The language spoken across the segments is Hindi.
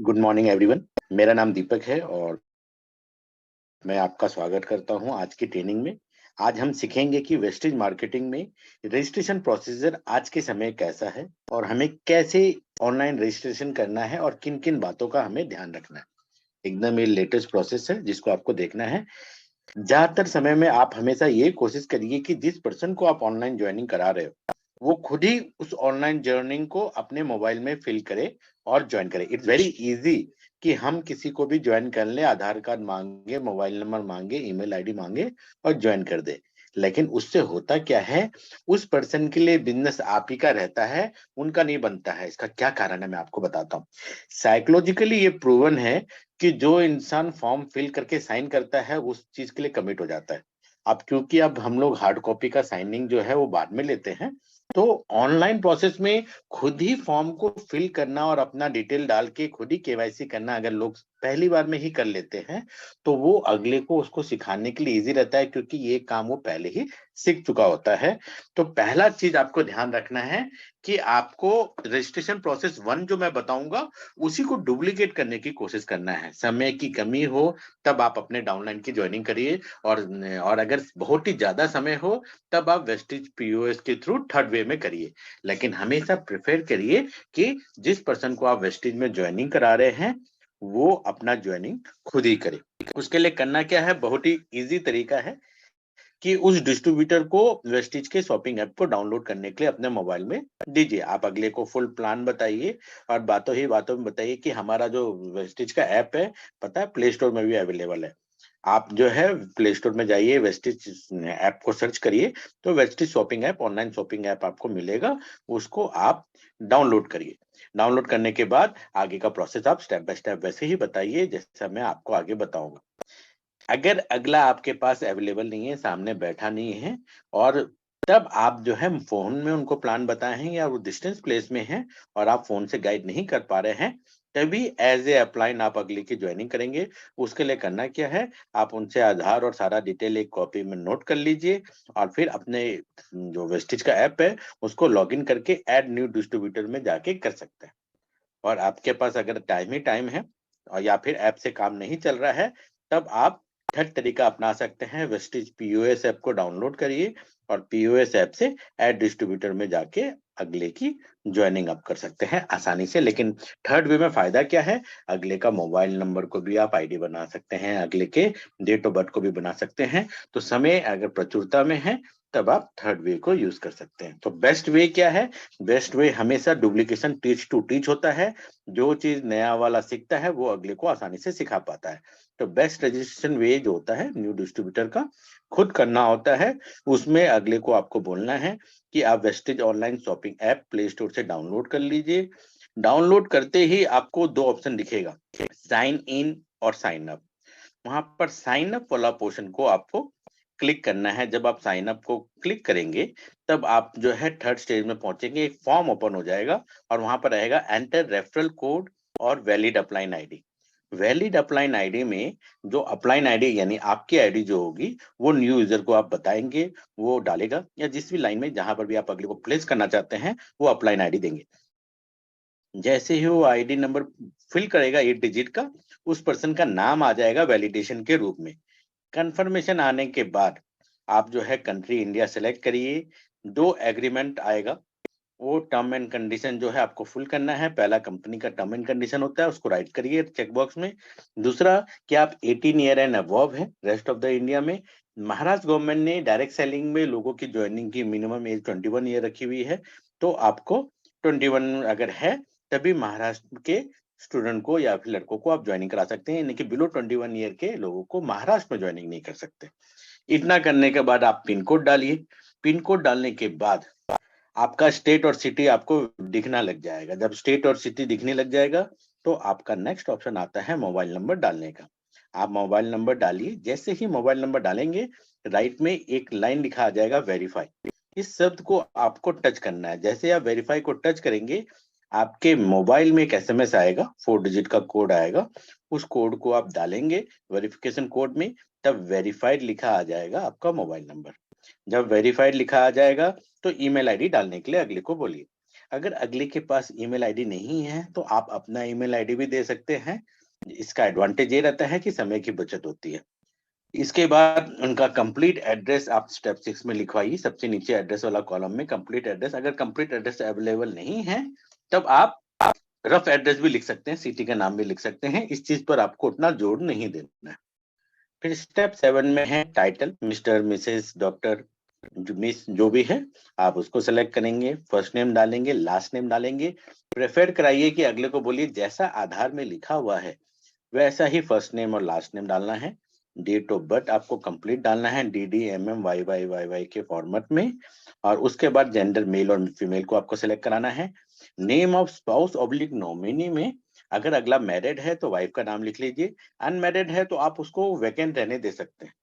Good morning everyone. मेरा नाम दीपक है और मैं आपका स्वागत करता हूं आज की ट्रेनिंग में। आज हम सीखेंगे कि वेस्टेज मार्केटिंग में रजिस्ट्रेशन प्रोसीजर आज के समय कैसा है और हमें कैसे ऑनलाइन रजिस्ट्रेशन करना है और किन किन बातों का हमें ध्यान रखना है। एकदम ये लेटेस्ट प्रोसेस है जिसको आपको देखना है। ज्यादातर समय में आप हमेशा ये कोशिश करिए कि जिस पर्सन को आप ऑनलाइन ज्वाइनिंग करा रहे हो वो खुद ही उस ऑनलाइन जर्निंग को अपने मोबाइल में फिल करे और ज्वाइन करे। इट्स वेरी इजी कि हम किसी को भी ज्वाइन कर ले, आधार कार्ड मांगे, मोबाइल नंबर मांगे, ईमेल आईडी मांगे और ज्वाइन कर दे। लेकिन उससे होता क्या है, उस पर्सन के लिए बिजनेस आप ही का रहता है, उनका नहीं बनता है। इसका क्या कारण है मैं आपको बताता हूँ। साइकोलॉजिकली ये प्रूवन है कि जो इंसान फॉर्म फिल करके साइन करता है उस चीज के लिए कमिट हो जाता है। अब क्योंकि अब हम लोग हार्ड कॉपी का साइनिंग जो है वो बाद में लेते हैं, तो ऑनलाइन प्रोसेस में खुद ही फॉर्म को फिल करना और अपना डिटेल डाल के खुद ही केवाईसी करना अगर लोग पहली बार में ही कर लेते हैं तो वो अगले को उसको सिखाने के लिए इजी रहता है, क्योंकि ये काम वो पहले ही सीख चुका होता है। तो पहला चीज आपको ध्यान रखना है कि आपको रजिस्ट्रेशन प्रोसेस 1 जो मैं बताऊंगा उसी को डुप्लीकेट करने की कोशिश करना है। समय की कमी हो तब आप अपने डाउनलाइन की ज्वाइनिंग करिए, और अगर बहुत ही ज्यादा समय हो तब आप वेस्टेज पीओएस के थ्रू थर्ड वे में करिए। लेकिन हमेशा प्रेफर करिए कि जिस पर्सन को आप वेस्टेज में ज्वाइनिंग करा रहे हैं वो अपना ज्वाइनिंग खुद ही करे। उसके लिए करना क्या है, बहुत ही इजी तरीका है कि उस डिस्ट्रीब्यूटर को वेस्टिज के शॉपिंग ऐप को डाउनलोड करने के लिए अपने मोबाइल में दीजिए। आप अगले को फुल प्लान बताइए और बातों ही बातों में बताइए कि हमारा जो वेस्टिज का ऐप है, पता है प्ले स्टोर में भी अवेलेबल है। आप जो है प्ले स्टोर में जाइए, वेस्टिज ऐप को सर्च करिए तो Vestige shopping app, online shopping app आपको मिलेगा। उसको आप डाउनलोड करिए। डाउनलोड करने के बाद आगे का प्रोसेस आप स्टेप बाय स्टेप वैसे ही बताइए जैसा मैं आपको आगे बताऊंगा। अगर अगला आपके पास अवेलेबल नहीं है, सामने बैठा नहीं है, और तब आप जो है फोन में उनको प्लान बताए हैं या वो डिस्टेंस प्लेस में है और आप फोन से गाइड नहीं कर पा रहे हैं, तभी एज ए अपलाइन आप अगले की ज्वाइनिंग करेंगे। उसके लिए करना क्या है, आप उनसे आधार और सारा डिटेल एक कॉपी में नोट कर लीजिए और फिर अपने जो वेस्टिज का ऐप है उसको लॉगिन करके ऐड न्यू डिस्ट्रीब्यूटर में जाके कर सकते हैं। और आपके पास अगर टाइम ही टाइम है और या फिर ऐप से काम नहीं चल रहा है, तब आप थर्ड तरीका अपना सकते हैं। वेस्टिज पीओएस ऐप को डाउनलोड करिए और पीओएस ऐप से ऐड डिस्ट्रीब्यूटर में जाके अगले की ज्वाइनिंग आप कर सकते हैं आसानी से। लेकिन थर्ड वे में फायदा क्या है, अगले का मोबाइल नंबर को भी आप आईडी बना सकते हैं, अगले के डेट ऑफ बर्थ को भी बना सकते हैं। तो समय अगर प्रचुरता में है तब आप थर्ड वे को यूज कर सकते हैं। तो बेस्ट वे क्या है, बेस्ट वे हमेशा डुप्लीकेशन टीच टू टीच होता है। जो चीज नया वाला सीखता है वो अगले को आसानी से सिखा पाता है। तो बेस्ट रजिस्ट्रेशन वे जो होता है न्यू डिस्ट्रीब्यूटर का खुद करना होता है। उसमें अगले को आपको बोलना है कि आप wastage online shopping app play store से डाउनलोड कर लीजिए। डाउनलोड करते ही आपको दो ऑप्शन दिखेगा, साइन इन और साइन अप। वहां पर साइन अप वाला पोर्शन को आपको क्लिक करना है। जब आप साइन अप को क्लिक करेंगे तब आप जो है थर्ड स्टेज में पहुंचेंगे, एक फॉर्म ओपन हो जाएगा और वहां पर रहेगा एंटर रेफरल कोड और valid upline ID. Valid upline ID में जो अपलाइन आईडी यानी आपकी आईडी जो होगी वो न्यू यूजर को आप बताएंगे, वो डालेगा, या जिस भी लाइन में जहां पर भी आप अगले को प्लेस करना चाहते हैं वो अपलाइन आईडी देंगे। जैसे ही वो आईडी नंबर फिल करेगा 8 डिजिट का, उस पर्सन का नाम आ जाएगा वैलिडेशन के रूप में। कंफर्मेशन आने के बाद आप जो है कंट्री इंडिया सेलेक्ट करिए। दो एग्रीमेंट आएगा, वो टर्म एंड कंडीशन जो है आपको फुल करना है। पहला कंपनी का टर्म एंड कंडीशन होता है, उसको राइट करिए चेक बॉक्स में। दूसरा कि आप 18 ईयर एंड अबव है रेस्ट ऑफ द इंडिया में। महाराष्ट्र गवर्नमेंट ने डायरेक्ट सेलिंग में लोगों की ज्वाइनिंग की मिनिमम एज 21 ईयर रखी हुई है, तो आपको 21 अगर है तभी महाराष्ट्र के स्टूडेंट को या फिर लड़कों को आप ज्वाइनिंग करा सकते हैं, यानी कि बिलो 21 ईयर के लोगों को महाराष्ट्र में ज्वाइनिंग नहीं कर सकते। इतना करने के बाद आप पिन कोड डालिए। पिन कोड डालने के बाद आपका स्टेट और सिटी आपको दिखना लग जाएगा। जब स्टेट और सिटी दिखने लग जाएगा तो आपका नेक्स्ट ऑप्शन आता है मोबाइल नंबर डालने का। आप मोबाइल नंबर डालिए। जैसे ही मोबाइल नंबर डालेंगे राइट में एक लाइन लिखा आ जाएगा वेरीफाई। इस शब्द को आपको टच करना है। जैसे आप वेरीफाई को टच करेंगे आपके मोबाइल में एक एसएमएस आएगा, 4 डिजिट का कोड आएगा। उस कोड को आप डालेंगे वेरिफिकेशन कोड में, तब वेरीफाइड लिखा आ जाएगा आपका मोबाइल नंबर। जब वेरीफाइड लिखा आ जाएगा तो ईमेल आईडी डालने के लिए अगले को बोलिए। अगर अगले के पास ईमेल आईडी नहीं है तो आप अपना ईमेल आईडी भी दे सकते हैं। इसका एडवांटेज ये रहता है कि समय की बचत होती है। इसके बाद उनका कंप्लीट एड्रेस आप स्टेप 6 में लिखवाइए। सबसे नीचे एड्रेस वाला कॉलम में कंप्लीट एड्रेस, अगर कंप्लीट एड्रेस अवेलेबल नहीं है तब आप रफ एड्रेस भी लिख सकते हैं, सिटी का नाम भी लिख सकते हैं। इस चीज पर आपको उतना जोर नहीं देना है। फिर स्टेप 7 में है title, mister, Mrs, doctor, miss, जो भी है आप उसको सेलेक्ट करेंगे। फर्स्ट नेम डालेंगे, लास्ट नेम डालेंगे। प्रेफर कराइए कि अगले को बोलिए जैसा आधार में लिखा हुआ है वैसा ही फर्स्ट नेम और लास्ट नेम डालना है। डेट ऑफ बर्थ आपको कंप्लीट डालना है DDMM YYYY के फॉर्मेट में। और उसके बाद जेंडर मेल और फीमेल को आपको सेलेक्ट कराना है। Name of spouse oblique nominee में अगर अगला मैरिड है तो वाइफ का नाम लिख लीजिए, अनमैरिड है तो आप उसको वैकेंट रहने दे सकते हैं।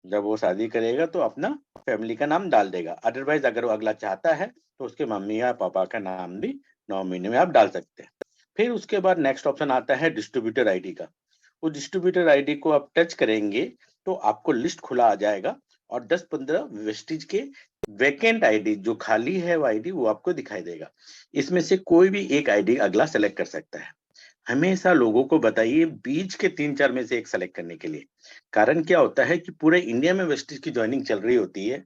जब वो शादी करेगा तो अपना फैमिली का नाम डाल देगा। अदरवाइज अगर वो अगला चाहता है तो उसके मम्मी या पापा का नाम भी नॉमिनी में आप डाल सकते हैं। फिर उसके बाद नेक्स्ट ऑप्शन आता है डिस्ट्रीब्यूटर आईडी का। वो डिस्ट्रीब्यूटर आईडी को आप टच करेंगे तो आपको लिस्ट खुला आ जाएगा और 10-15 वेस्टिज के वैकेंट आईडी, जो खाली है वो आईडी, वो आपको दिखाई देगा। इसमें से कोई भी एक आईडी अगला सेलेक्ट कर सकता है। हमेशा लोगों को बताइए बीच के 3-4 में से एक सेलेक्ट करने के लिए। कारण क्या होता है कि पूरे इंडिया में वेस्टिज की ज्वाइनिंग चल रही होती है,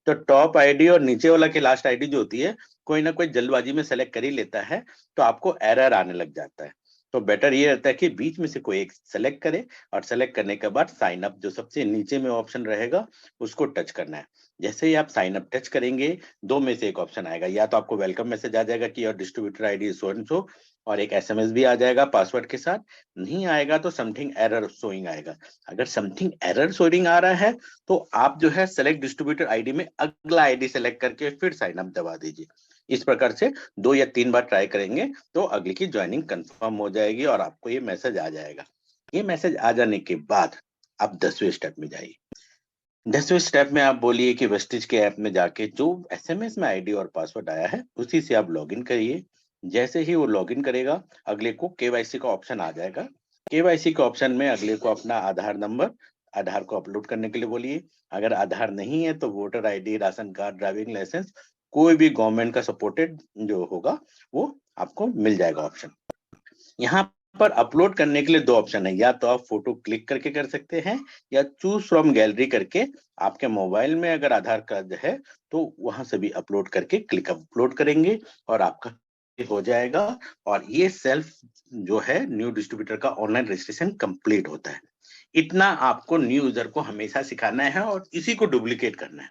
तो टॉप आईडी और नीचे वाला के लास्ट आईडी जो होती है कोई ना कोई जल्दबाजी में सेलेक्ट कर ही लेता है, तो आपको एरर आने लग जाता है। तो बेटर ये रहता है कि बीच में से कोई एक सेलेक्ट करे और सेलेक्ट करने के बाद साइन अप जो सबसे नीचे में ऑप्शन रहेगा उसको टच करना है। जैसे ही आप साइन अप टच करेंगे, दो में से एक ऑप्शन आएगा, या तो आपको वेलकम मैसेज आ जाएगा कि your distributor ID so and so, और एक एसएमएस भी आ जाएगा पासवर्ड के साथ। नहीं आएगा तो समथिंग एरर शोइंग आएगा। अगर समथिंग एरर शोइंग आ रहा है तो आप जो है सेलेक्ट डिस्ट्रीब्यूटर आईडी में अगला आईडी सेलेक्ट करके फिर साइन अप दबा दीजिए। इस प्रकार से 2 या 3 बार ट्राई करेंगे तो अगली की ज्वाइनिंग कंफर्म हो जाएगी और आपको ये मैसेज आ जाएगा। ये मैसेज आ जाने के बाद आप 10वें स्टेप में जाइए। 10वें स्टेप में आप बोलिए कि वेस्टिज के ऐप में जाके जो एसएमएस में आईडी और पासवर्ड आया है उसी से आप लॉगिन करिए। जैसे ही वो लॉगिन करेगा अगले को केवाईसी का ऑप्शन आ जाएगा। केवाईसी के ऑप्शन में अगले को अपना आधार नंबर, आधार को अपलोड करने के लिए बोलिए। अगर आधार नहीं है तो voter ID, ration card, driving licence, कोई भी गवर्नमेंट का सपोर्टेड जो होगा वो आपको मिल जाएगा ऑप्शन। यहाँ पर अपलोड करने के लिए दो ऑप्शन है, या तो आप फोटो क्लिक करके कर सकते हैं या चूज फ्रॉम गैलरी करके आपके मोबाइल में अगर आधार कार्ड है तो वहां से भी अपलोड करके क्लिक अपलोड करेंगे और आपका हो जाएगा। और ये सेल्फ जो है न्यू डिस्ट्रीब्यूटर का ऑनलाइन रजिस्ट्रेशन कंप्लीट होता है। इतना आपको न्यू यूजर को हमेशा सिखाना है और इसी को डुप्लीकेट करना है।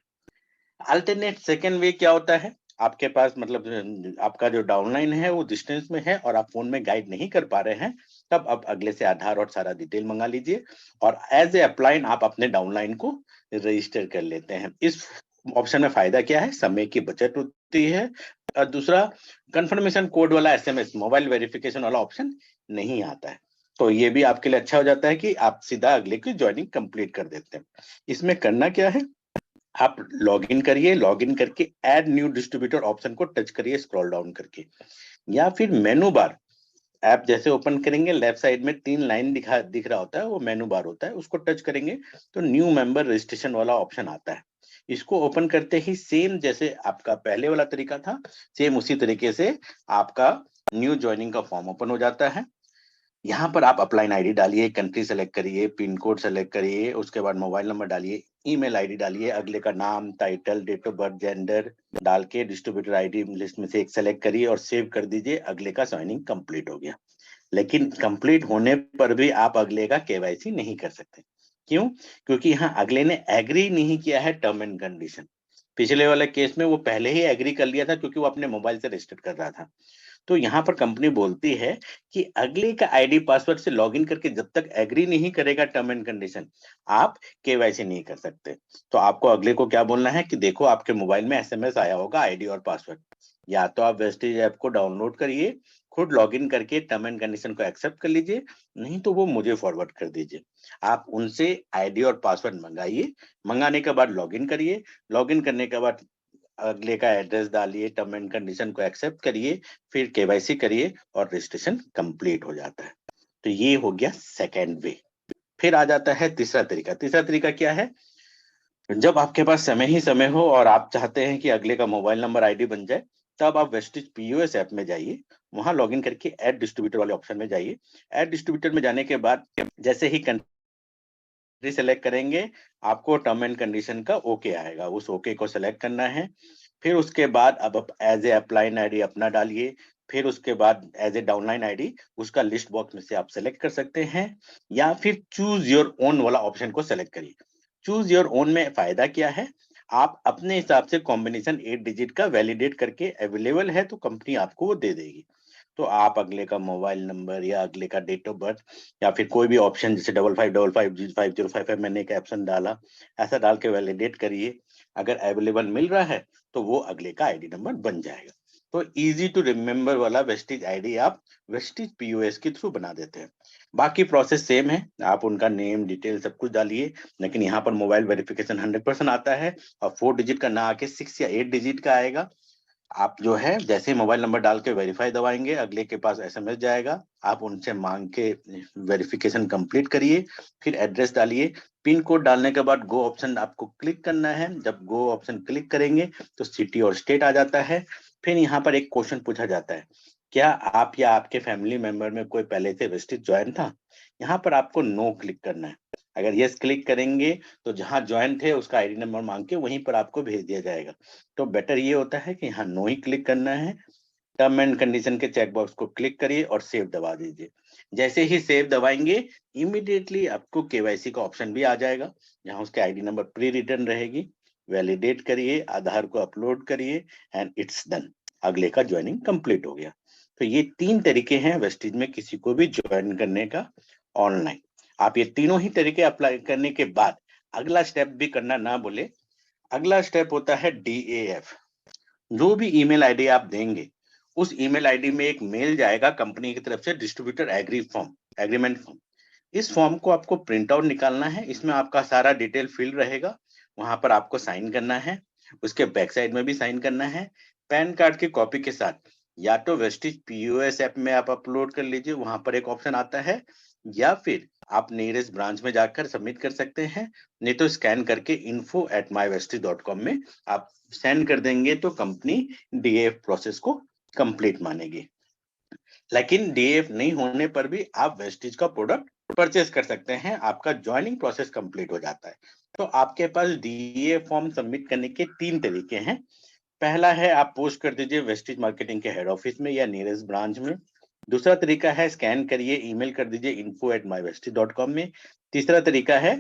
अल्टरनेट सेकेंड वे क्या होता है, आपके पास मतलब आपका जो डाउनलाइन है वो डिस्टेंस में है और आप फोन में गाइड नहीं कर पा रहे हैं, तब आप अगले से आधार और सारा डिटेल मंगा लीजिए और एज ए अपलाइन आप अपने डाउनलाइन को रजिस्टर कर लेते हैं। इस ऑप्शन में फायदा क्या है, समय की बचत होती है और दूसरा कंफर्मेशन कोड वाला एसएमएस, मोबाइल वेरिफिकेशन वाला ऑप्शन नहीं आता है। तो ये भी आपके लिए अच्छा हो जाता है कि आप सीधा अगले की ज्वाइनिंग कंप्लीट कर देते हैं। इसमें करना क्या है, आप लॉगिन करिए, लॉगिन करके ऐड न्यू डिस्ट्रीब्यूटर ऑप्शन को टच करिए स्क्रॉल डाउन करके, या फिर मेनू बार ऐप जैसे ओपन करेंगे लेफ्ट साइड में 3 लाइन दिख रहा होता है, वो मेनू बार होता है, उसको टच करेंगे तो न्यू मेंबर रजिस्ट्रेशन वाला ऑप्शन आता है। इसको ओपन करते ही सेम जैसे आपका पहले वाला तरीका था, सेम उसी तरीके से आपका न्यू ज्वाइनिंग का फॉर्म ओपन हो जाता है। यहाँ पर आप अपलाइन आईडी डालिए, कंट्री सेलेक्ट करिए, पिन कोड सेलेक्ट करिए, उसके बाद मोबाइल नंबर डालिए, ईमेल आईडी डालिए, अगले का नाम, title, date of birth, gender डाल के डिस्ट्रीब्यूटर आईडी लिस्ट में से एक सेलेक्ट करिए और सेव कर दीजिए। अगले का ज्वाइनिंग कंप्लीट हो गया। लेकिन कंप्लीट होने पर भी आप अगले का केवाईसी नहीं कर सकते। क्यों? क्योंकि यहाँ अगले ने एग्री नहीं किया है टर्म एंड कंडीशन। पिछले वाले केस में वो पहले ही एग्री कर लिया था क्योंकि वो अपने मोबाइल से रजिस्टर कर रहा था। तो यहाँ पर कंपनी बोलती है कि अगले का आईडी पासवर्ड से लॉगिन करके जब तक एग्री नहीं करेगा टर्म एंड कंडीशन, आप केवाईसी नहीं कर सकते। तो आपको अगले को क्या बोलना है कि देखो आपके मोबाइल में एसएमएस आया होगा आईडी और पासवर्ड, या तो आप वेस्टेज ऐप को डाउनलोड करिए, खुद लॉगिन करके टर्म एंड कंडीशन को एक्सेप्ट कर लीजिए, नहीं तो वो मुझे फॉरवर्ड कर दीजिए। आप उनसे आईडी और पासवर्ड मंगाइए, मंगाने के बाद लॉगिन करिए, लॉगिन करने के बाद अगले का एड्रेस डालिए, टर्म एंड कंडीशन को एक्सेप्ट करिए, फिर केवाईसी करिए और रजिस्ट्रेशन कंप्लीट हो जाता है। तो ये हो गया सेकेंड वे। फिर आ जाता है तीसरा तरीका। तीसरा तरीका क्या है, जब आपके पास समय ही समय हो और आप चाहते हैं कि अगले का मोबाइल नंबर आईडी बन जाए, तब आप वेस्टिज पीओएस ऐप में जाइए, वहां लॉगिन करके ऐड डिस्ट्रीब्यूटर वाले ऑप्शन में जाइए। ऐड डिस्ट्रीब्यूटर में जाने के बाद जैसे ही कंट्री सेलेक्ट करेंगे, आपको टर्म एंड कंडीशन का ओके आएगा, उस ओके को सेलेक्ट करना है। फिर उसके बाद अब आप एज ए अपलाइन आईडी अपना डालिए। फिर उसके बाद एज ए डाउनलाइन आईडी उसका लिस्ट बॉक्स में से आप सेलेक्ट कर सकते हैं, या फिर चूज योर ओन वाला ऑप्शन को सेलेक्ट करिए। चूज योर ओन में फायदा क्या है, आप अपने हिसाब से कॉम्बिनेशन 8 डिजिट का वैलिडेट करके अवेलेबल है तो कंपनी आपको वो दे देगी। तो आप अगले का मोबाइल नंबर या अगले का डेट ऑफ बर्थ या फिर कोई भी ऑप्शन जैसे 5555 मैंने एक ऑप्शन डाला, ऐसा डाल के वैलिडेट करिए। अगर अवेलेबल मिल रहा है तो वो अगले का आईडी नंबर बन जाएगा। तो इजी टू रिमेम्बर वाला वेस्टिज आईडी आप वेस्टिज पीओएस के थ्रू बना देते हैं। बाकी प्रोसेस सेम है, आप उनका नेम डिटेल सब कुछ डालिए, लेकिन यहाँ पर मोबाइल वेरिफिकेशन 100% आता है और 4 डिजिट का ना आके 6 या 8 डिजिट का आएगा। आप जो है जैसे ही मोबाइल नंबर डाल के वेरीफाई दबाएंगे, अगले के पास एसएमएस जाएगा, आप उनसे मांग के वेरिफिकेशन कंप्लीट करिए। फिर एड्रेस डालिए, पिन कोड डालने के बाद गो ऑप्शन आपको क्लिक करना है। जब गो ऑप्शन क्लिक करेंगे तो सिटी और स्टेट आ जाता है। फिर यहाँ पर एक क्वेश्चन पूछा जाता है, क्या आप या आपके फैमिली मेंबर में कोई पहले से रजिस्टर्ड ज्वाइन था? यहाँ पर आपको नो क्लिक करना है। अगर यस क्लिक करेंगे तो जहां ज्वाइन थे उसका आईडी नंबर मांग के वहीं पर आपको भेज दिया जाएगा। तो बेटर ये होता है कि यहाँ नो ही क्लिक करना है। टर्म एंड कंडीशन के चेक बॉक्स को क्लिक करिए और सेव दबा दीजिए। जैसे ही सेव दबाएंगे, इमीडिएटली आपको केवाईसी का ऑप्शन भी आ जाएगा, जहां उसके आईडी नंबर प्री रिटर्न रहेगी। वैलिडेट करिए, आधार को अपलोड करिए एंड इट्स डन। अगले का ज्वाइनिंग कंप्लीट हो गया। तो ये 3 तरीके हैं वेस्टिज में किसी को भी ज्वाइन करने का ऑनलाइन। आप ये तीनों ही तरीके अप्लाई करने के बाद अगला स्टेप भी करना ना भूले। अगला स्टेप होता है डीएएफ। जो भी ईमेल आईडी आप देंगे, उस ईमेल आईडी में एक मेल जाएगा कंपनी की तरफ से, distributor agree form, agreement form. इस फॉर्म को आपको प्रिंट आउट निकालना है, इसमें आपका सारा डिटेल फिल रहेगा, वहां पर आपको साइन करना है। उसके बैक साइड में भी साइन करना है। पैन कार्ड की कॉपी के साथ या तो वेस्टिज पीओएस ऐप में आप अपलोड कर लीजिए, वहां पर एक ऑप्शन आता है, या फिर आप नियरेस्ट ब्रांच में जाकर सबमिट कर सकते हैं। नहीं तो स्कैन करके info@mywestige.com में आप सेंड कर देंगे तो कंपनी डीएफ प्रोसेस को कंप्लीट मानेगी। लेकिन डीएफ नहीं होने पर भी आप वेस्टिज का प्रोडक्ट परचेस कर सकते हैं, आपका ज्वाइनिंग प्रोसेस कंप्लीट हो जाता है। तो आपके पास डीएफ फॉर्म सबमिट करने के 3 तरीके हैं। पहला है आप पोस्ट कर दीजिए वेस्टिज मार्केटिंग के हेड ऑफिस में या नियरेस्ट ब्रांच में। दूसरा तरीका है स्कैन करिए, ईमेल कर दीजिए info@mywestige.com में। तीसरा तरीका है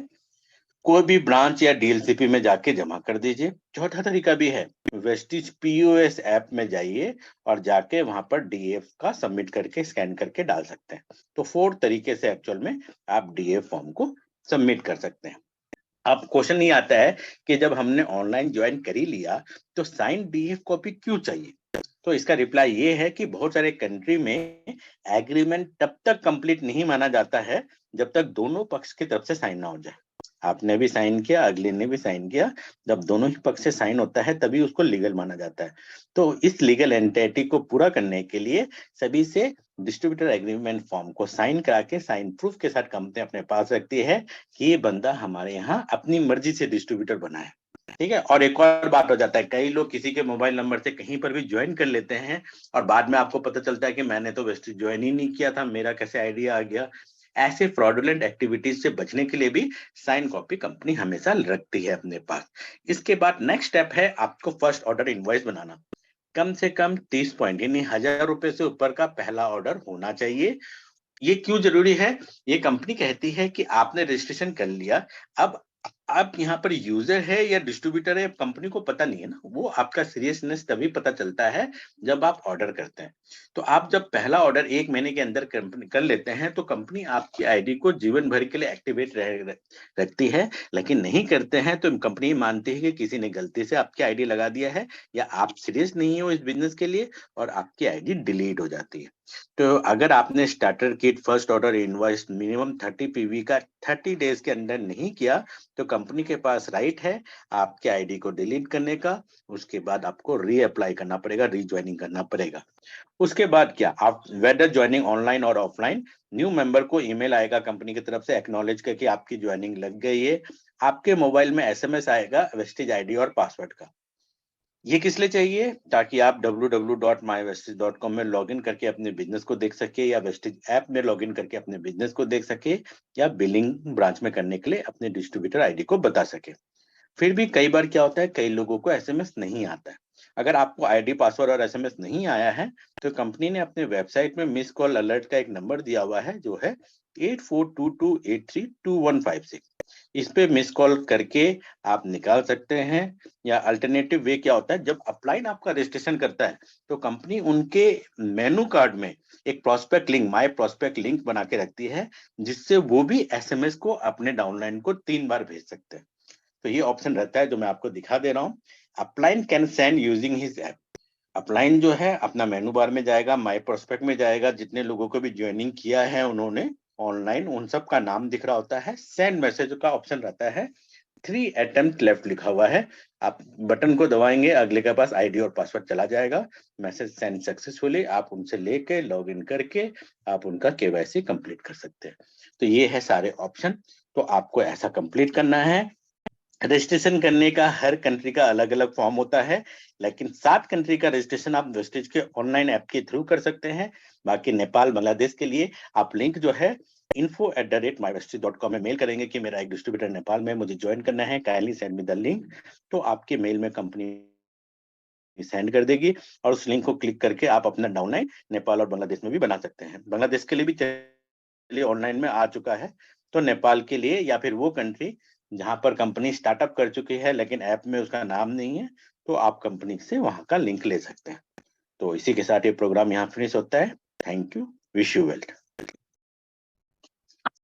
कोई भी ब्रांच या डीएलसीपी में जाके जमा कर दीजिए। चौथा तरीका भी है, वेस्टिज पीओएस ऐप में जाइए और जाके वहां पर डीएफ का सबमिट करके स्कैन करके डाल सकते हैं। तो 4 तरीके से एक्चुअल में आप डीएफ फॉर्म को सबमिट कर सकते हैं। अब क्वेश्चन ये आता है कि जब हमने ऑनलाइन ज्वाइन कर ही लिया तो साइन डीएफ कॉपी क्यों चाहिए? तो इसका रिप्लाई ये है कि बहुत सारे कंट्री में एग्रीमेंट तब तक कंप्लीट नहीं माना जाता है जब तक दोनों पक्ष की तरफ से साइन ना हो जाए। आपने भी साइन किया, अगले ने भी साइन किया, जब दोनों ही पक्ष से साइन होता है तभी उसको लीगल माना जाता है। तो इस लीगल एंटिटी को पूरा करने के लिए सभी से डिस्ट्रीब्यूटर एग्रीमेंट फॉर्म को साइन करा के साइन प्रूफ के साथ कंपनी अपने पास रखती है कि ये बंदा हमारे यहाँ अपनी मर्जी से डिस्ट्रीब्यूटर बना है। ठीक है। और एक और बात हो जाता है, कई लोग किसी के मोबाइल नंबर से कहीं पर भी ज्वाइन कर लेते हैं और बाद में आपको पता चलता है कि मैंने तो वेस्टिज ज्वाइन ही नहीं किया था, मेरा कैसे आइडिया आ गया। ऐसे फ्रॉडुलेंट एक्टिविटीज से बचने के लिए भी साइन कॉपी कंपनी हमेशा रखती है अपने पास। इसके बाद नेक्स्ट स्टेप है आपको फर्स्ट ऑर्डर इनवॉइस बनाना। कम से कम 30 पॉइंट यानी 1000 रुपए से ऊपर का पहला ऑर्डर होना चाहिए। ये क्यों जरूरी है? ये कंपनी कहती है कि आपने रजिस्ट्रेशन कर लिया, अब आप यहाँ पर यूजर है या डिस्ट्रीब्यूटर है कंपनी को पता नहीं है ना, वो आपका सीरियसनेस तभी पता चलता है जब आप ऑर्डर करते हैं। तो आप जब पहला ऑर्डर 1 महीने के अंदर कंपनी कर लेते हैं तो कंपनी आपकी आईडी को जीवन भर के लिए एक्टिवेट रखती है। लेकिन नहीं करते हैं तो कंपनी मानती है कि किसी ने गलती से आपकी आईडी लगा दिया है या आप सीरियस नहीं हो इस बिजनेस के लिए और आपकी आईडी डिलीट हो जाती है। तो अगर आपने starter kit first order invoice minimum 30 PV का 30 डेज के अंदर नहीं किया तो कंपनी के पास राइट है आपके आईडी को डिलीट करने का। उसके बाद आपको रीअप्लाई करना पड़ेगा, रीज्वाइनिंग करना पड़ेगा। उसके बाद क्या, आप वेदर ज्वाइनिंग ऑनलाइन और ऑफलाइन, न्यू मेंबर को ईमेल आएगा कंपनी की तरफ से एक्नॉलेज करके आपकी ज्वाइनिंग लग गई है। आपके मोबाइल में एसएमएस आएगा वेस्टिज आईडी और पासवर्ड का। ये किस लिए चाहिए? ताकि आप www.mywestige.com में लॉगिन करके अपने बिजनेस को देख सके, या वेस्टेज ऐप में लॉगिन करके अपने बिजनेस को देख सके, या बिलिंग ब्रांच में करने के लिए अपने डिस्ट्रीब्यूटर आईडी को बता सके। फिर भी कई बार क्या होता है, कई लोगों को एसएमएस नहीं आता है। अगर आपको आईडी पासवर्ड और एसएमएस नहीं आया है, तो कंपनी ने अपने वेबसाइट में मिस कॉल अलर्ट का एक नंबर दिया हुआ है, जो है 8422832156। इस पे मिस कॉल करके आप निकाल सकते हैं। या अल्टरनेटिव वे क्या होता है, जब अपलाइन आपका रजिस्ट्रेशन करता है, तो कंपनी उनके मेनू कार्ड में एक prospect link, my prospect link बना के रखती है, जिससे वो भी एसएमएस को अपने डाउनलाइन को 3 बार भेज सकते हैं। तो ये ऑप्शन रहता है जो मैं आपको दिखा दे रहा हूँ। Upline can send using his app. Upline जो है अपना मेनू बार में जाएगा, माय प्रोस्पेक्ट में जाएगा, जितने लोगों को भी ज्वाइनिंग किया है उन्होंने ऑनलाइन, उन सब का नाम दिख रहा होता है। सेंड मैसेज का ऑप्शन रहता है, 3 अटेम्प्ट लेफ्ट लिखा हुआ है। आप बटन को दबाएंगे, अगले के पास आईडी और पासवर्ड चला जाएगा, मैसेज सेंड सक्सेसफुली, आप उनसे लेके लॉग इन करके आप उनका केवाईसी कंप्लीट कर सकते हैं। तो ये है सारे ऑप्शन। तो आपको ऐसा कंप्लीट करना है। रजिस्ट्रेशन करने का हर कंट्री का अलग अलग फॉर्म होता है, लेकिन 7 कंट्री का रजिस्ट्रेशन आप वेस्टेज के ऑनलाइन ऐप के थ्रू कर सकते हैं। बाकी नेपाल, बांग्लादेश के लिए आप लिंक जो है info@mywestige.com में मेल करेंगे कि मेरा एक डिस्ट्रीब्यूटर नेपाल में, मुझे ज्वाइन करना है, kindly send me the link. तो आपके मेल में कंपनी सेंड कर देगी, और उस लिंक को क्लिक करके आप अपना डाउनलाइन नेपाल और बांग्लादेश में भी बना सकते हैं। बांग्लादेश के लिए भी चलिए ऑनलाइन में आ चुका है। तो नेपाल के लिए, या फिर वो कंट्री जहां पर कंपनी स्टार्टअप कर चुकी है लेकिन ऐप में उसका नाम नहीं है, तो आप कंपनी से वहां का लिंक ले सकते हैं। तो इसी के साथ ये प्रोग्राम यहाँ फिनिश होता है। Thank you, wish you well.